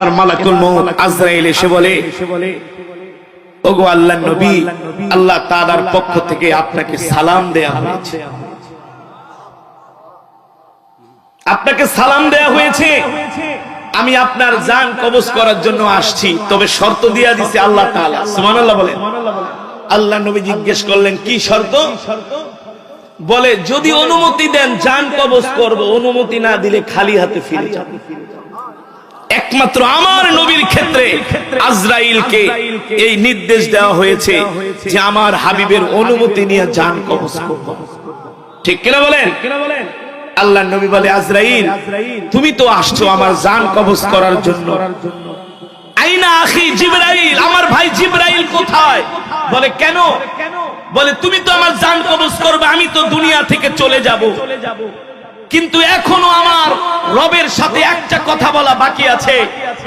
আর মালাকুল মউত আজরাইল এসে বলে, ওগো আল্লাহর নবী, আল্লাহ তাআলার পক্ষ থেকে আপনাকে সালাম দেয়া হয়েছে, আপনাকে সালাম দেয়া হয়েছে। আমি আপনার জান কবজ করার জন্য আসছি, তবে শর্ত দিয়া দিয়েছে আল্লাহ তাআলা। সুবহানাল্লাহ বলেন। আল্লাহর নবী জিজ্ঞেস করলেন, কি শর্ত? বলে, যদি অনুমতি দেন জান কবজ করব, অনুমতি না দিলে খালি হাতে ফিরে যাব। একমাত্র আমার নবীর ক্ষেত্রে আজরাইলকে এই নির্দেশ দেওয়া হয়েছে যে আমার হাবিবের অনুমতি নিয়ে জান কবজ করব। ঠিক কিনা বলেন? আল্লাহর নবী বলে, আজরাইল, তুমি তো আসছো আমার জান কবজ করার জন্য, আইনা আখি জিবরাইল, আমার ভাই জিবরাইল কোথায়? বলে, কেন? বলে, তুমি তো আমার জান কবজ করবে, আমি তো দুনিয়া থেকে চলে যাব, কিন্তু এখনো আমার রবের সাথে একটা কথা বলা বাকি আছে।